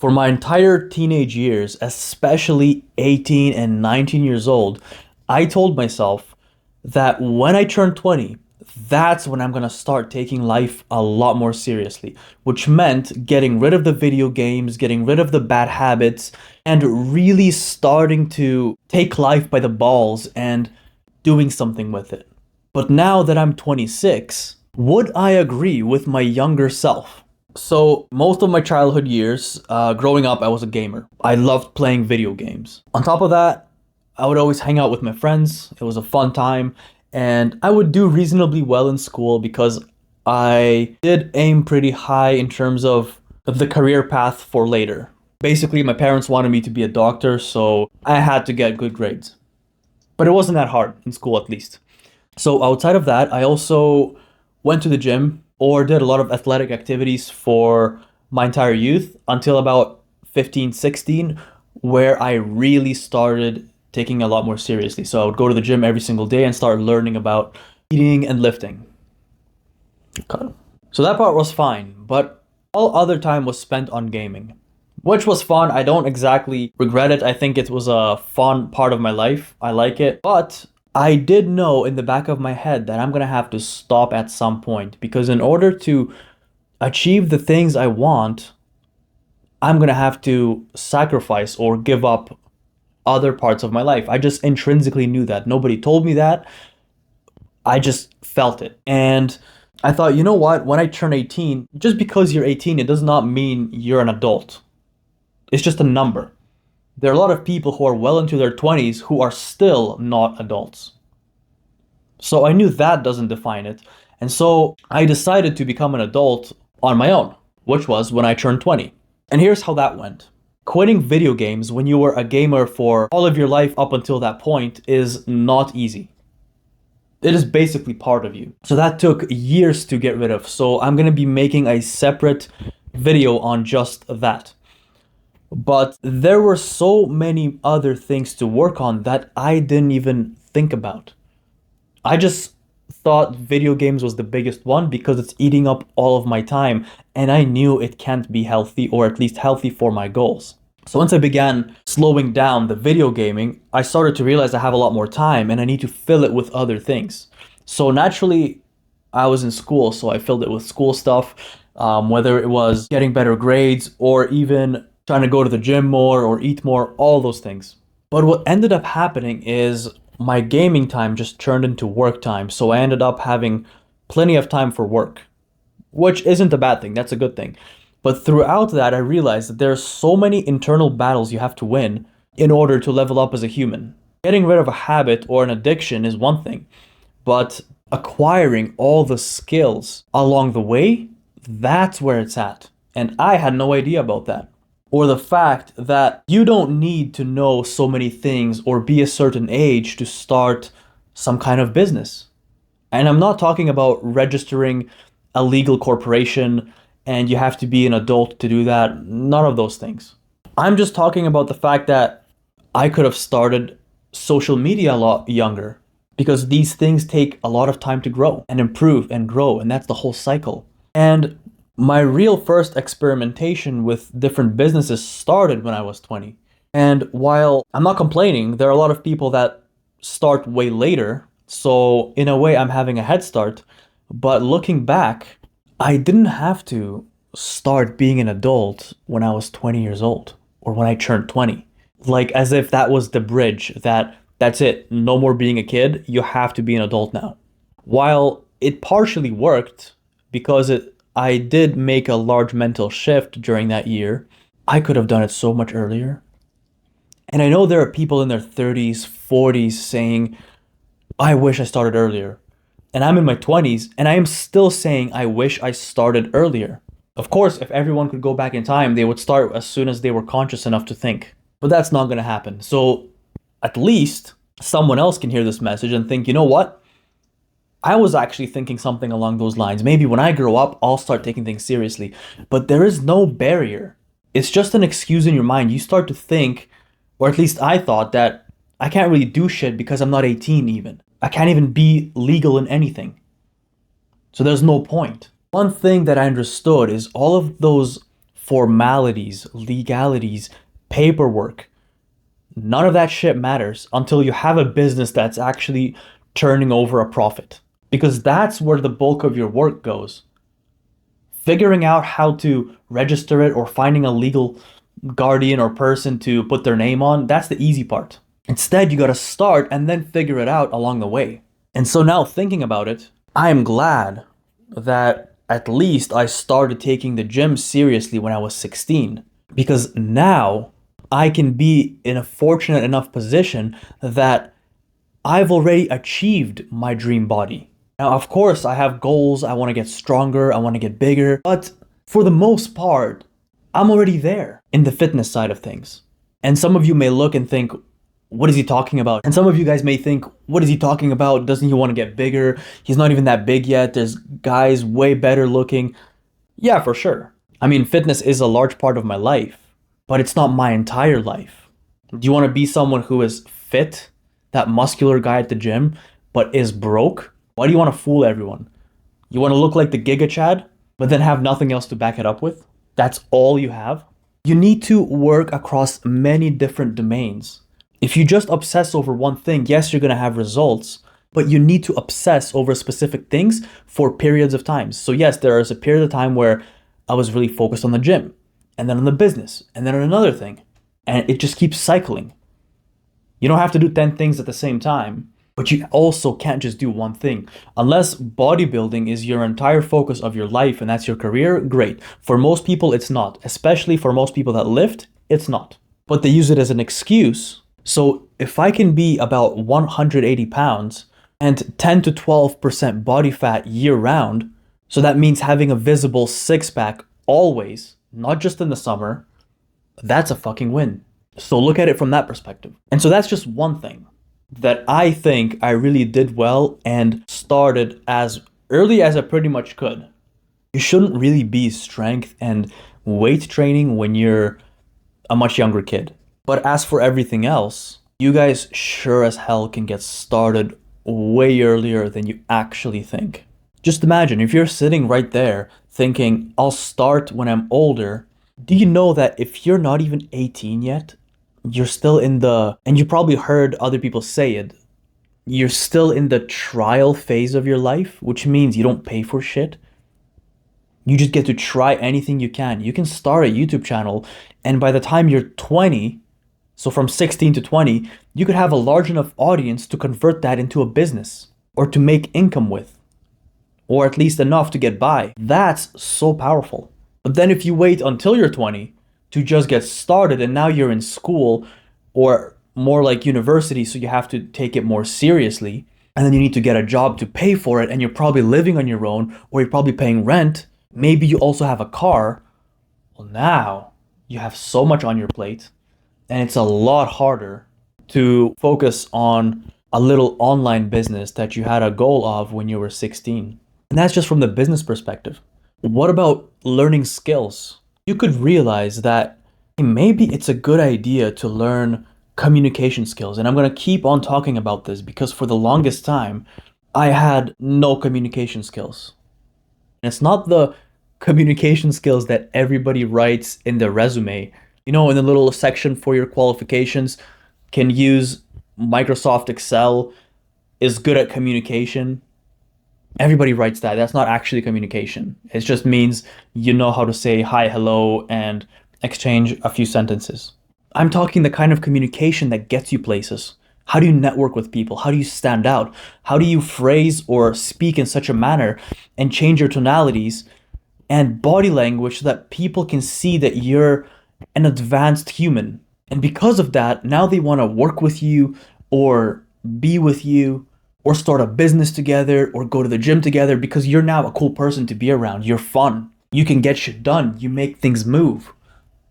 For my entire teenage years, especially 18 and 19 years old, I told myself that when I turn 20, that's when I'm gonna start taking life a lot more seriously, which meant getting rid of the video games, getting rid of the bad habits, and really starting to take life by the balls and doing something with it. But now that I'm 26, would I agree with my younger self? So, most of my childhood years, growing up, I was a gamer. I loved playing video games. On top of that, I would always hang out with my friends. It was a fun time. And I would do reasonably well in school because I did aim pretty high in terms of the career path for later. Basically, my parents wanted me to be a doctor, so I had to get good grades. But it wasn't that hard in school, at least. So outside of that, I also went to the gym or did a lot of athletic activities for my entire youth until about 15, 16, where I really started taking a lot more seriously. So I would go to the gym every single day and start learning about eating and lifting. Okay. So that part was fine, but all other time was spent on gaming, which was fun. I don't exactly regret it. I think it was a fun part of my life. I like it, but I did know in the back of my head that I'm gonna have to stop at some point because in order to achieve the things I want, I'm gonna have to sacrifice or give up other parts of my life. I just intrinsically knew that. Nobody told me that. I just felt it. And I thought, you know what? When I turn 18, just because you're 18, it does not mean you're an adult. It's just a number. There are a lot of people who are well into their 20s who are still not adults. So I knew that doesn't define it. And so I decided to become an adult on my own, which was when I turned 20. And here's how that went. Quitting video games when you were a gamer for all of your life up until that point is not easy. It is basically part of you. So that took years to get rid of. So I'm going to be making a separate video on just that. But there were so many other things to work on that I didn't even think about. I just thought video games was the biggest one because it's eating up all of my time and I knew it can't be healthy or at least healthy for my goals. So once I began slowing down the video gaming, I started to realize I have a lot more time and I need to fill it with other things. So naturally, I was in school, so I filled it with school stuff, whether it was getting better grades or even trying to go to the gym more or eat more, all those things. But what ended up happening is my gaming time just turned into work time. So I ended up having plenty of time for work, which isn't a bad thing. That's a good thing. But throughout that, I realized that there are so many internal battles you have to win in order to level up as a human. Getting rid of a habit or an addiction is one thing, but acquiring all the skills along the way, that's where it's at. And I had no idea about that. Or the fact that you don't need to know so many things or be a certain age to start some kind of business. And I'm not talking about registering a legal corporation and you have to be an adult to do that. None of those things. I'm just talking about the fact that I could have started social media a lot younger because these things take a lot of time to grow and improve and grow, and that's the whole cycle. And my real first experimentation with different businesses started when I was 20. And while I'm not complaining, there are a lot of people that start way later. So in a way, I'm having a head start. But looking back, I didn't have to start being an adult when I was 20 years old or when I turned 20. Like as if that was the bridge that's it. No more being a kid. You have to be an adult now. While it partially worked because I did make a large mental shift during that year, I could have done it so much earlier. And I know there are people in their 30s, 40s saying, I wish I started earlier. And I'm in my 20s, and I am still saying I wish I started earlier. Of course, if everyone could go back in time, they would start as soon as they were conscious enough to think. But that's not going to happen. So at least someone else can hear this message and think, you know what? I was actually thinking something along those lines. Maybe when I grow up, I'll start taking things seriously. But there is no barrier. It's just an excuse in your mind. You start to think, or at least I thought, that I can't really do shit because I'm not 18 even. I can't even be legal in anything. So there's no point. One thing that I understood is all of those formalities, legalities, paperwork. None of that shit matters until you have a business that's actually turning over a profit. Because that's where the bulk of your work goes. Figuring out how to register it or finding a legal guardian or person to put their name on, that's the easy part. Instead, you gotta start and then figure it out along the way. And so now thinking about it, I am glad that at least I started taking the gym seriously when I was 16. Because now I can be in a fortunate enough position that I've already achieved my dream body. Now, of course, I have goals. I want to get stronger. I want to get bigger. But for the most part, I'm already there in the fitness side of things. And some of you may look and think, what is he talking about? And some of you guys may think, what is he talking about? Doesn't he want to get bigger? He's not even that big yet. There's guys way better looking. Yeah, for sure. I mean, fitness is a large part of my life, but it's not my entire life. Do you want to be someone who is fit, that muscular guy at the gym, but is broke? Why do you want to fool everyone? You want to look like the Giga Chad, but then have nothing else to back it up with? That's all you have? You need to work across many different domains. If you just obsess over one thing, yes, you're going to have results, but you need to obsess over specific things for periods of time. So yes, there is a period of time where I was really focused on the gym, and then on the business, and then on another thing. And it just keeps cycling. You don't have to do 10 things at the same time, but you also can't just do one thing. Unless bodybuilding is your entire focus of your life and that's your career, great. For most people, it's not. Especially for most people that lift, it's not. But they use it as an excuse. So if I can be about 180 pounds and 10 to 12% body fat year round, so that means having a visible six-pack always, not just in the summer, that's a fucking win. So look at it from that perspective. And so that's just one thing that I think I really did well and started as early as I pretty much could. You shouldn't really be strength and weight training when you're a much younger kid. But as for everything else, you guys sure as hell can get started way earlier than you actually think. Just imagine if you're sitting right there thinking, I'll start when I'm older. Do you know that if you're not even 18 yet, you're still in the, and you probably heard other people say it, you're still in the trial phase of your life, which means you don't pay for shit. You just get to try anything you can. You can start a YouTube channel, and by the time you're 20, so from 16 to 20, you could have a large enough audience to convert that into a business or to make income with, or at least enough to get by. That's so powerful. But then if you wait until you're 20 to just get started and now you're in school or more like university, so you have to take it more seriously, and then you need to get a job to pay for it, and you're probably living on your own or you're probably paying rent. Maybe you also have a car. Well, now you have so much on your plate. And it's a lot harder to focus on a little online business that you had a goal of when you were 16. And that's just from the business perspective. What about learning skills? You could realize that maybe it's a good idea to learn communication skills. And I'm going to keep on talking about this because for the longest time, I had no communication skills. And it's not the communication skills that everybody writes in their resume. You know, in the little section for your qualifications, can use Microsoft Excel, is good at communication. Everybody writes that. That's not actually communication. It just means you know how to say hi, hello, and exchange a few sentences. I'm talking the kind of communication that gets you places. How do you network with people? How do you stand out? How do you phrase or speak in such a manner and change your tonalities and body language so that people can see that you're an advanced human? And because of that, now they want to work with you or be with you or start a business together or go to the gym together because you're now a cool person to be around. You're fun. You can get shit done. You make things move.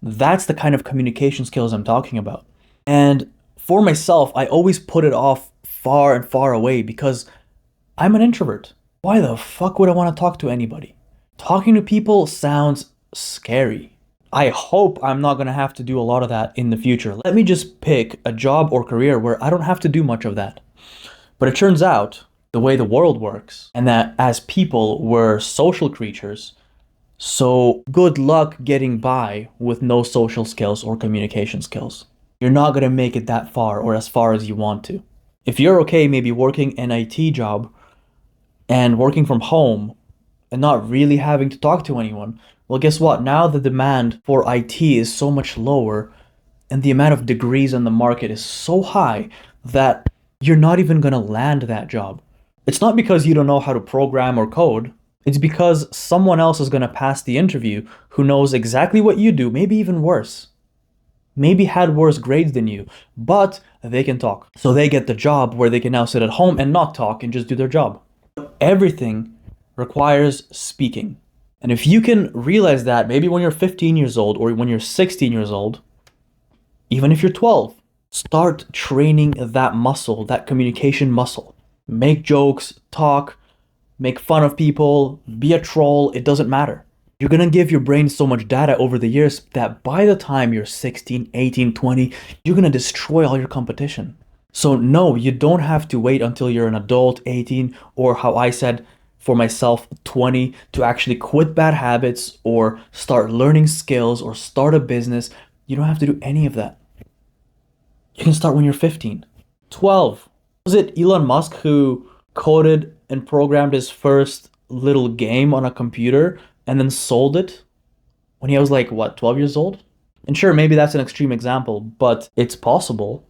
That's the kind of communication skills I'm talking about. And for myself, I always put it off far and far away because I'm an introvert. Why the fuck would I want to talk to anybody? Talking to people sounds scary. I hope I'm not going to have to do a lot of that in the future. Let me just pick a job or career where I don't have to do much of that. But it turns out the way the world works, and that as people, we're social creatures, So good luck getting by with no social skills or communication skills. You're not going to make it that far or as far as you want to. If you're okay maybe working an IT job and working from home and not really having to talk to anyone, well, guess what? Now the demand for IT is so much lower and the amount of degrees on the market is so high that you're not even going to land that job. It's not because you don't know how to program or code. It's because someone else is going to pass the interview who knows exactly what you do, maybe even worse. Maybe had worse grades than you, but they can talk. So they get the job where they can now sit at home and not talk and just do their job. Everything requires speaking. And if you can realize that maybe when you're 15 years old or when you're 16 years old, even if you're 12, start training that muscle, that communication muscle. Make jokes, talk, make fun of people, be a troll, it doesn't matter. You're gonna give your brain so much data over the years that by the time you're 16, 18, 20, you're gonna destroy all your competition. So no, you don't have to wait until you're an adult, 18, or how I said for myself, 20, to actually quit bad habits or start learning skills or start a business. You don't have to do any of that. You can start when you're 15. 12. Was it Elon Musk who coded and programmed his first little game on a computer and then sold it when he was like, what, 12 years old? And sure, maybe that's an extreme example, but it's possible.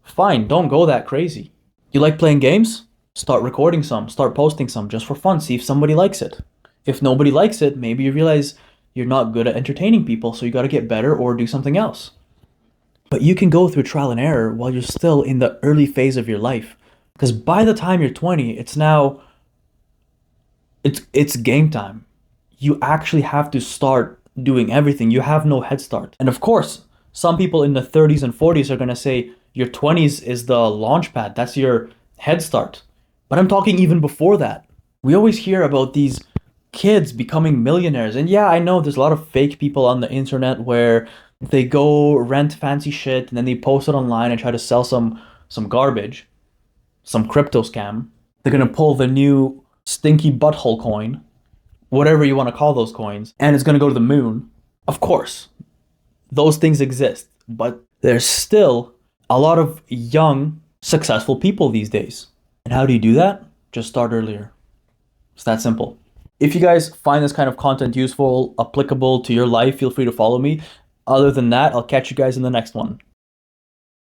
Fine, don't go that crazy. You like playing games? Start recording some, start posting some just for fun, see if somebody likes it. If nobody likes it, maybe you realize you're not good at entertaining people, so you gotta get better or do something else. But you can go through trial and error while you're still in the early phase of your life. Because by the time you're 20, it's game time. You actually have to start doing everything. You have no head start. And of course, some people in the 30s and 40s are going to say your 20s is the launch pad. That's your head start. But I'm talking even before that. We always hear about these kids becoming millionaires. And yeah, I know there's a lot of fake people on the internet where they go rent fancy shit and then they post it online and try to sell some garbage, some crypto scam. They're going to pull the new stinky butthole coin, whatever you want to call those coins, and it's going to go to the moon. Of course, those things exist, but there's still a lot of young, successful people these days. And how do you do that? Just start earlier. It's that simple. If you guys find this kind of content useful, applicable to your life, feel free to follow me. Other than that, I'll catch you guys in the next one.